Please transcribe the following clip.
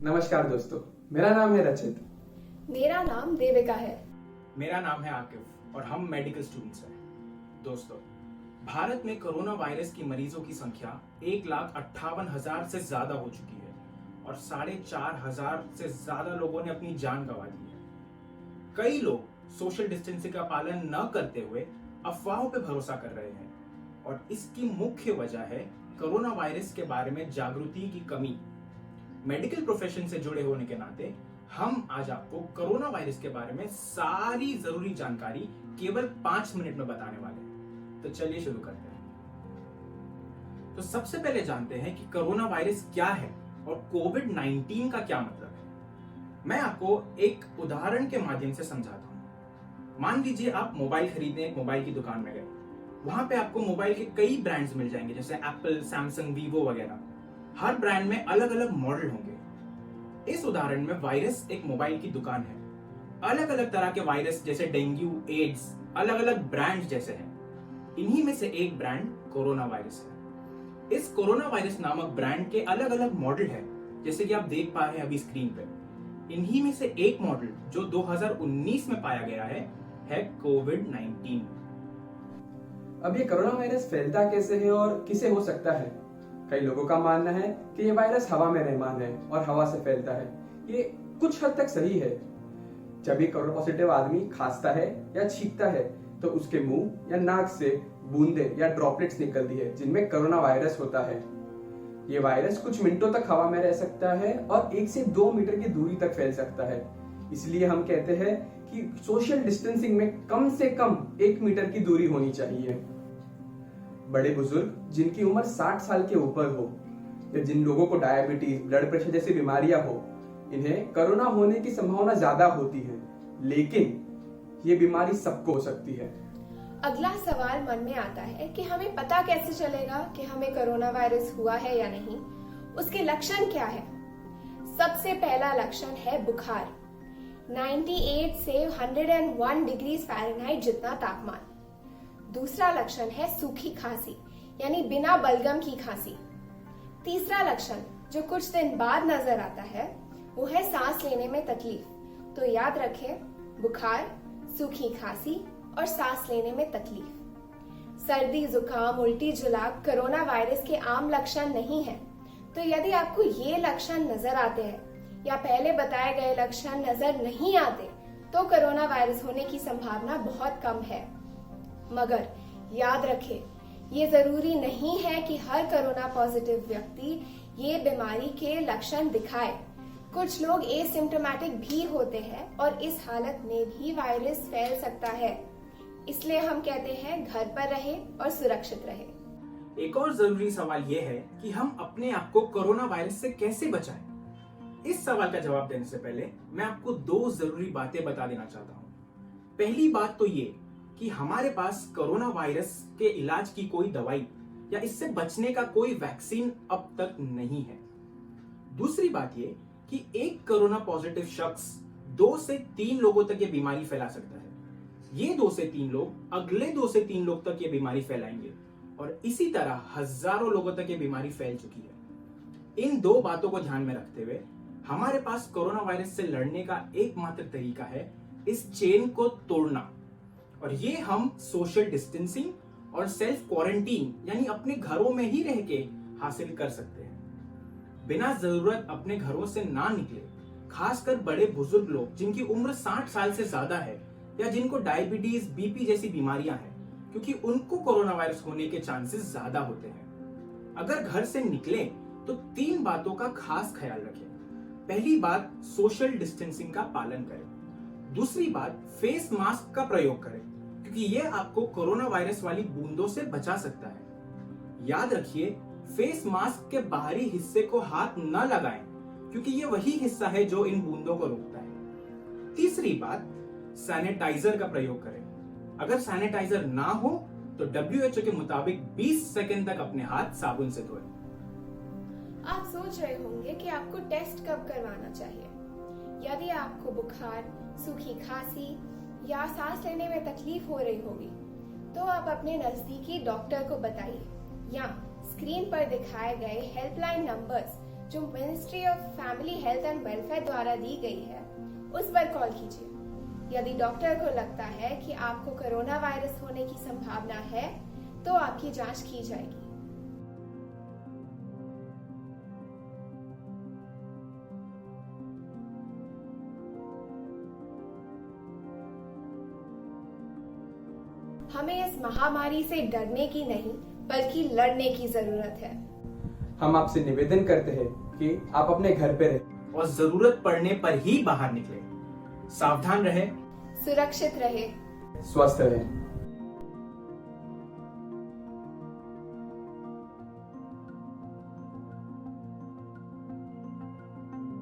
नमस्कार दोस्तों, मेरा नाम है रचित। मेरा नाम देविका है। मेरा नाम है आकिफ और हम मेडिकल स्टूडेंट्स हैं। दोस्तों, भारत में कोरोना वायरस की मरीजों की संख्या 1,58,000 से ज्यादा हो चुकी है और 4,500 से ज्यादा लोगों ने अपनी जान गंवा दी है। कई लोग सोशल डिस्टेंसिंग का पालन न करते हुए अफवाहों पर भरोसा कर रहे हैं और इसकी मुख्य वजह है कोरोना वायरस के बारे में जागृति की कमी। मेडिकल प्रोफेशन से जुड़े होने के नाते हम आज आपको कोरोना वायरस के बारे में सारी जरूरी जानकारी केवल 5 मिनट में बताने वाले हैं। तो चलिए शुरू करते हैं। तो सबसे पहले जानते हैं कि कोरोना वायरस क्या है और कोविड-19 का क्या मतलब है। मैं आपको एक उदाहरण के माध्यम से समझाता हूं। मान लीजिए आप मोबाइल खरीदने एक मोबाइल की दुकान में गए। वहां पे आपको मोबाइल के कई ब्रांड्स मिल जाएंगे, जैसे एप्पल, सैमसंग, वीवो वगैरह। हर ब्रांड में अलग अलग मॉडल होंगे। इस उदाहरण में वायरस एक मोबाइल की दुकान है। अलग अलग तरह के वायरस जैसे डेंगू, एड्स अलग अलग ब्रांड जैसे हैं। इन्हीं में से एक ब्रांड कोरोना वायरस है। इस कोरोना वायरस नामक ब्रांड के अलग अलग मॉडल है, जैसे कि आप देख पा रहे हैं अभी स्क्रीन पे। इन्हीं में से एक मॉडल जो 2019 में पाया गया है कोविड-19। अब ये कोरोना वायरस फैलता कैसे है और किसे हो सकता है? कई लोगों का मानना है कि ये वायरस हवा में रहमान है और हवा से फैलता है। ये कुछ हद तक सही है। जब भी कोरोना पॉजिटिव आदमी खांसता है या छींकता है तो उसके मुंह या नाक से बूंदे या ड्रॉपलेट्स निकलती है, जिनमें कोरोना वायरस होता है। ये वायरस कुछ मिनटों तक हवा में रह सकता है और 1 से 2 मीटर की दूरी तक फैल सकता है। इसलिए हम कहते हैं कि सोशल डिस्टेंसिंग में कम से कम 1 मीटर की दूरी होनी चाहिए। बड़े बुजुर्ग जिनकी उम्र 60 साल के ऊपर हो या जिन लोगों को डायबिटीज, ब्लड प्रेशर जैसी बीमारियां हो, इन्हें कोरोना होने की संभावना ज्यादा होती है, लेकिन ये बीमारी सबको हो सकती है। अगला सवाल मन में आता है कि हमें पता कैसे चलेगा कि हमें कोरोना वायरस हुआ है या नहीं। उसके लक्षण क्या है? सबसे पहला लक्षण है बुखार। 98 से 101 डिग्री फ़ारेनहाइट जितना तापमान। दूसरा लक्षण है सूखी खांसी, यानी बिना बलगम की खांसी। तीसरा लक्षण जो कुछ दिन बाद नजर आता है वो है सांस लेने में तकलीफ। तो याद रखें, बुखार, सूखी खांसी और सांस लेने में तकलीफ। सर्दी, जुकाम, उल्टी, जुलाब कोरोना वायरस के आम लक्षण नहीं है। तो यदि आपको ये लक्षण नजर आते हैं या पहले बताए गए लक्षण नजर नहीं आते तो कोरोना वायरस होने की संभावना बहुत कम है। मगर याद रखें, ये जरूरी नहीं है कि हर कोरोना पॉजिटिव व्यक्ति ये बीमारी के लक्षण दिखाए। कुछ लोग एसिम्प्टोमेटिक भी होते हैं और इस हालत में भी वायरस फैल सकता है। इसलिए हम कहते हैं घर पर रहे और सुरक्षित रहे। एक और जरूरी सवाल यह है कि हम अपने आप को कोरोना वायरस से कैसे बचाएं। इस सवाल का जवाब देने से पहले मैं आपको 2 जरूरी बातें बता देना चाहता हूं। पहली बात तो ये कि हमारे पास कोरोना वायरस के इलाज की कोई दवाई या इससे बचने का कोई वैक्सीन अब तक नहीं है। दूसरी बात ये कि एक कोरोना पॉजिटिव शख्स 2 से 3 लोगों तक ये बीमारी फैला सकता है। ये 2 से 3 लोग अगले 2 से 3 लोग तक ये बीमारी फैलाएंगे और इसी तरह हजारों लोगों तक ये बीमारी फैल चुकी है। इन 2 बातों को ध्यान में रखते हुए हमारे पास कोरोना वायरस से लड़ने का एकमात्र तरीका है इस चेन को तोड़ना, और ये हम सोशल डिस्टेंसिंग और सेल्फ क्वारंटीन यानी अपने घरों में ही रह के हासिल कर सकते हैं। बिना जरूरत अपने घरों से ना निकले, खासकर बड़े बुजुर्ग लोग जिनकी उम्र 60 साल से ज्यादा है या जिनको डायबिटीज, बीपी जैसी बीमारियां हैं, क्योंकि उनको कोरोना वायरस होने के चांसेस ज्यादा होते हैं। अगर घर से निकले तो 3 बातों का खास ख्याल रखें। पहली बात, सोशल डिस्टेंसिंग का पालन करें। दूसरी बात, फेस मास्क का प्रयोग करें, क्योंकि यह आपको कोरोना वायरस वाली बूंदों से बचा सकता है। याद रखिए, फेस मास्क के बाहरी हिस्से को हाथ न लगाएं, क्योंकि यह वही हिस्सा है जो इन बूंदों को रोकता है। तीसरी बात, सैनिटाइजर का प्रयोग करें। अगर सैनिटाइजर ना हो तो WHO के मुताबिक 20 सेकंड तक अपने हाथ साबुन से धोएं। आप सोच रहे होंगे कि आपको टेस्ट कब करवाना चाहिए। यदि आपको बुखार, सूखी खांसी या सांस लेने में तकलीफ हो रही होगी तो आप अपने नजदीकी डॉक्टर को बताइए या स्क्रीन पर दिखाए गए हेल्पलाइन नंबर्स जो ministry of family health and welfare द्वारा दी गई है उस पर कॉल कीजिए। यदि डॉक्टर को लगता है कि आपको कोरोना वायरस होने की संभावना है तो आपकी जांच की जाएगी। हमें इस महामारी से डरने की नहीं बल्कि लड़ने की जरूरत है। हम आपसे निवेदन करते हैं कि आप अपने घर पे रहें और जरूरत पड़ने पर ही बाहर निकलें। सावधान रहें, सुरक्षित रहे, स्वस्थ रहें।